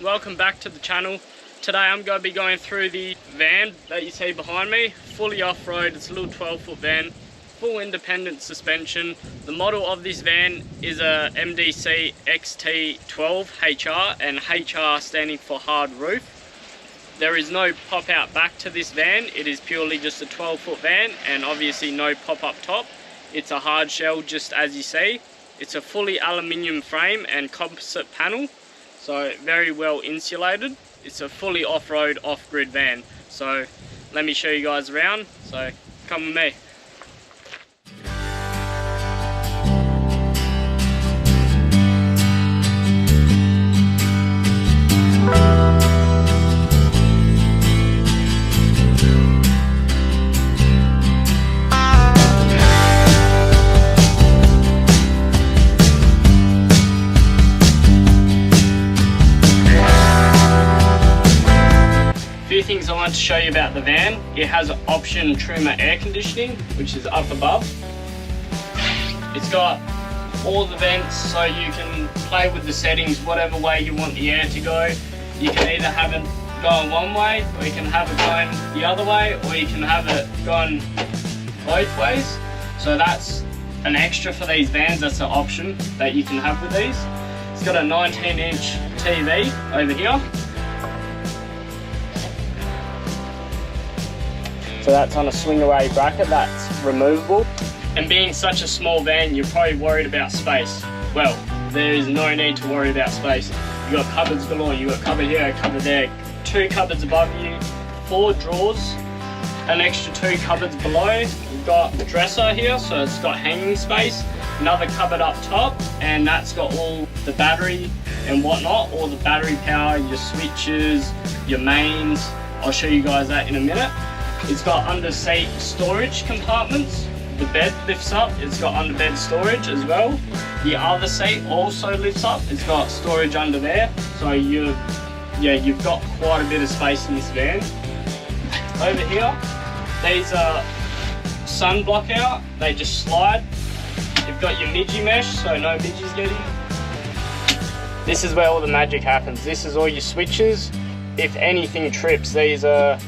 welcome back to the channel. Today I'm going to be going through the van that you see behind me, fully off-road. It's a little 12-foot van, full independent suspension. The model of this van is a MDC XT12 HR, and HR standing for hard roof. There is no pop-out back to this van. It is purely just a 12-foot van, and obviously no pop-up top. It's a hard shell, just as you see. It's a fully aluminium frame and composite panel, so very well insulated. It's a fully off-road, off-grid van. So let me show you guys around, so come with me. Few things I want to show you about the van. It has option trimmer air conditioning, which is up above. It's got all the vents, so you can play with the settings whatever way you want the air to go. You can either have it going one way, or you can have it going the other way, or you can have it going both ways. So that's an extra for these vans. That's an option that you can have with these. It's got a 19-inch TV over here. So that's on a swing away bracket, that's removable. And being such a small van, you're probably worried about space. Well, there is no need to worry about space. You've got cupboards galore, you've got cupboard here, cupboard there, 2 cupboards above you, 4 drawers, an extra 2 cupboards below. You've got the dresser here, so it's got hanging space, another cupboard up top, and that's got all the battery and whatnot, all the battery power, your switches, your mains. I'll show you guys that in a minute. It's got under seat storage compartments. The bed lifts up, it's got under bed storage as well. The other seat also lifts up, it's got storage under there. So you've got quite a bit of space in this van. Over here, these are sun block out, they just slide. You've got your midgie mesh, so no midgies getting. This is where all the magic happens. This is all your switches. If anything trips, these are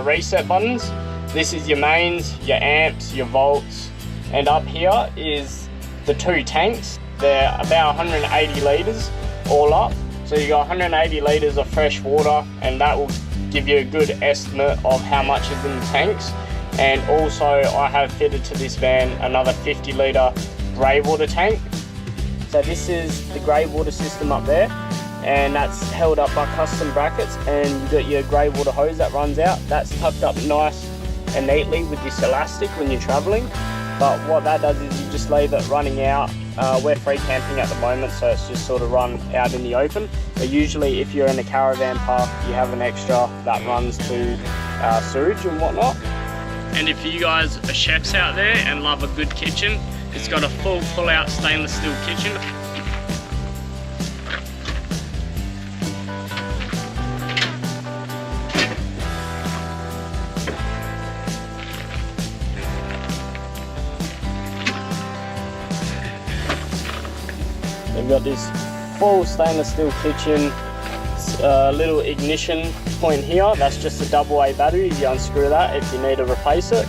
reset buttons. This is your mains, your amps, your volts, and up here is the 2 tanks. They're about 180 litres all up. So you got 180 litres of fresh water, and that will give you a good estimate of how much is in the tanks. And also I have fitted to this van another 50 litre grey water tank. So this is the grey water system up there, and that's held up by custom brackets, and you've got your grey water hose that runs out. That's tucked up nice and neatly with this elastic when you're travelling. But what that does is you just leave it running out. We're free camping at the moment, so it's just sort of run out in the open. But usually if you're in a caravan park, you have an extra that runs to sewage and whatnot. And if you guys are chefs out there and love a good kitchen, it's got a full pull-out stainless steel kitchen. We've got this full stainless steel kitchen, little ignition point here. That's just a AA battery. You unscrew that if you need to replace it.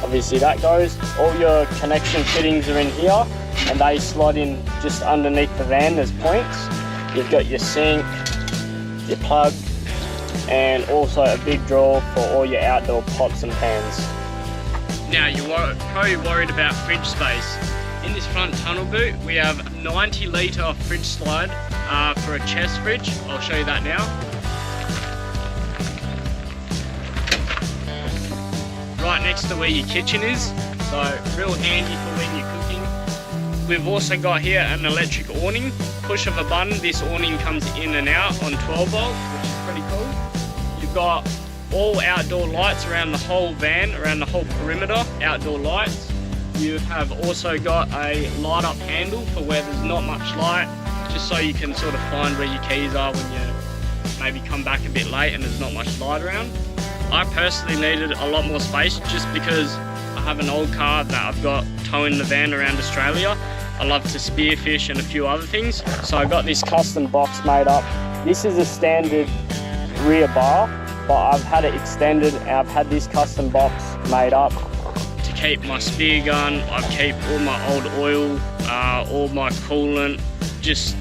Obviously that goes. All your connection fittings are in here, and they slot in just underneath the van. There's points. You've got your sink, your plug, and also a big drawer for all your outdoor pots and pans. Now you're probably worried about fridge space. In this front tunnel boot, we have 90 litre fridge slide for a chest fridge. I'll show you that now. Right next to where your kitchen is, so real handy for when you're cooking. We've also got here an electric awning. Push of a button, this awning comes in and out on 12 volt, which is pretty cool. You've got all outdoor lights around the whole van, around the whole perimeter, outdoor lights. You have also got a light up handle for where there's not much light, just so you can sort of find where your keys are when you maybe come back a bit late and there's not much light around. I personally needed a lot more space just because I have an old car that I've got towing the van around Australia. I love to spearfish and a few other things. So I got this custom box made up This is a standard rear bar, but I've had it extended and I've had this custom box made up to keep my spear gun. I keep all my old oil, all my coolant, just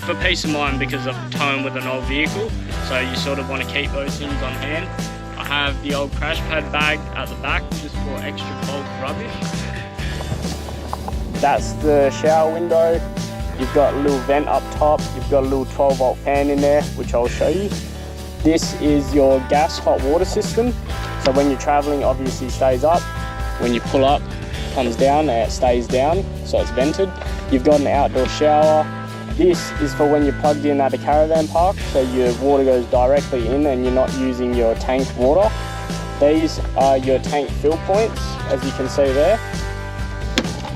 for peace of mind because I'm towing with an old vehicle. So you sort of want to keep those things on hand. I have the old crash pad bag at the back just for extra bulk rubbish. That's the shower window. You've got a little vent up top. You've got a little 12-volt fan in there, which I'll show you. This is your gas hot water system. So when you're traveling, obviously stays up. When you pull up, it comes down and it stays down, so it's vented. You've got an outdoor shower. This is for when you're plugged in at a caravan park, so your water goes directly in and you're not using your tank water. These are your tank fill points, as you can see there.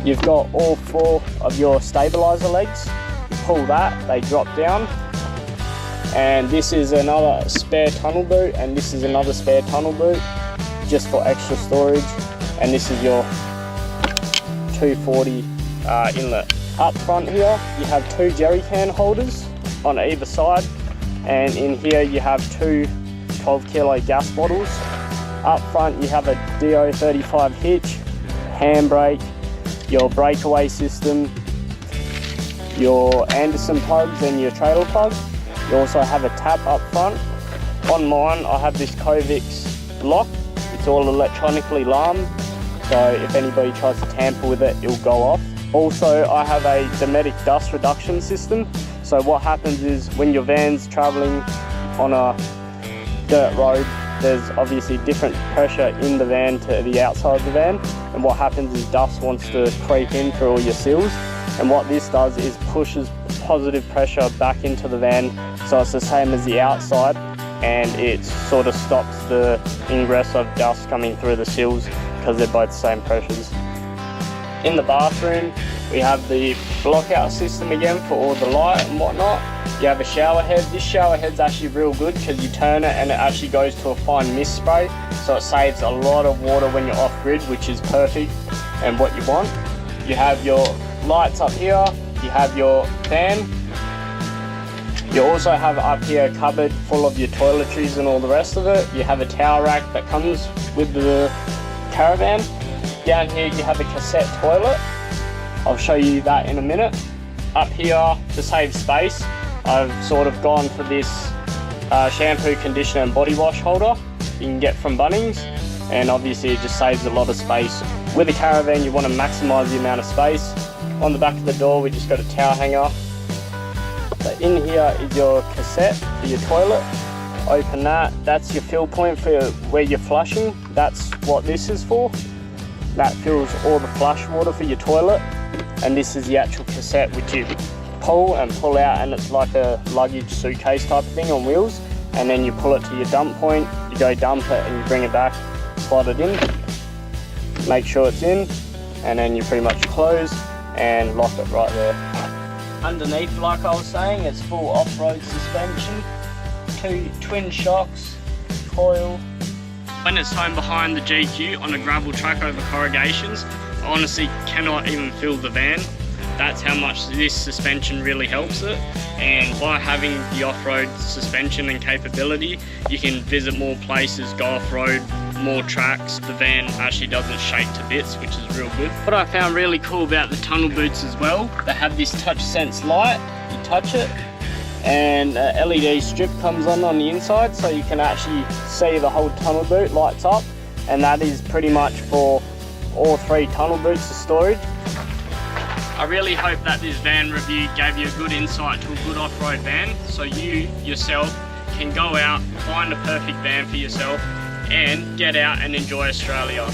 You've got all 4 of your stabilizer legs. You pull that, they drop down. And this is another spare tunnel boot, and this is another spare tunnel boot, just for extra storage. And this is your 240 inlet. Up front here, you have 2 jerry can holders on either side, and in here you have 2 12-kilo gas bottles. Up front you have a DO35 hitch, handbrake, your breakaway system, your Anderson plugs and your trailer plug. You also have a tap up front. On mine I have this Covix lock. It's all electronically alarmed, so if anybody tries to tamper with it, it'll go off. Also, I have a Dometic dust reduction system. So what happens is when your van's traveling on a dirt road, there's obviously different pressure in the van to the outside of the van. And what happens is dust wants to creep in through all your seals. And what this does is pushes positive pressure back into the van. So it's the same as the outside, and it sort of stops the ingress of dust coming through the seals because they're both the same pressures. In the bathroom, we have the blockout system again for all the light and whatnot. You have a shower head. This shower head's actually real good because you turn it and it actually goes to a fine mist spray. So it saves a lot of water when you're off grid, which is perfect and what you want. You have your lights up here. You have your fan. You also have up here a cupboard full of your toiletries and all the rest of it. You have a towel rack that comes with the Caravan. Down here you have a cassette toilet. I'll show you that in a minute. Up here, to save space, I've sort of gone for this shampoo, conditioner and body wash holder you can get from Bunnings, and obviously it just saves a lot of space. With a Caravan you want to maximise the amount of space. On the back of the door we just got a towel hanger. So in here is your cassette for your toilet. Open that, that's your fill point for where you're flushing. That's what this is for. That fills all the flush water for your toilet, and this is the actual cassette which you pull and pull out, and it's like a luggage suitcase type of thing on wheels, and then you pull it to your dump point, you go dump it and you bring it back, slide it in, make sure it's in, and then you pretty much close and lock it right there. Underneath, like I was saying, it's full off-road suspension, 2 twin shocks, coil. When it's towing behind the GQ on a gravel track over corrugations, I honestly cannot even feel the van. That's how much this suspension really helps it. And by having the off-road suspension and capability, you can visit more places, go off-road, more tracks. The van actually doesn't shake to bits, which is real good. What I found really cool about the tunnel boots as well, they have this touch sense light. You touch it, and a LED strip comes on the inside, so you can actually see the whole tunnel boot lights up, and that is pretty much for all 3 tunnel boots of storage. I really hope that this van review gave you a good insight to a good off-road van, so you yourself can go out, find a perfect van for yourself and get out and enjoy Australia.